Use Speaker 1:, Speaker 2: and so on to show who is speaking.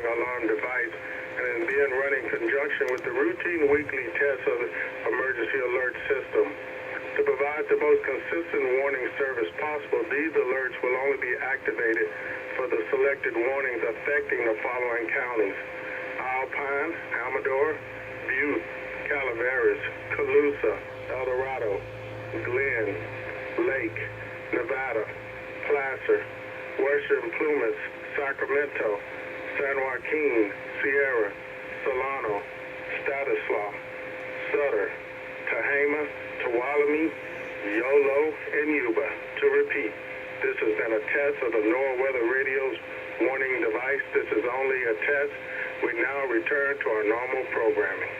Speaker 1: warning alarm device and is being run in conjunction with the routine weekly test of the emergency alert system. To provide the most consistent warning service possible, these alerts will only be activated for the selected warnings affecting the following counties: Alpine, Amador, Butte, Calaveras, Colusa, El Dorado, Glenn, Lake, Nevada, Placer, Western Plumas, Sacramento, San Joaquin, Sierra, Solano, Stanislaus, Sutter, Tehama, Tuolumne, Yolo, and Yuba. To repeat, this has been a test of the NOAA Weather Radio's warning device. This is only a test. We now return to our normal programming.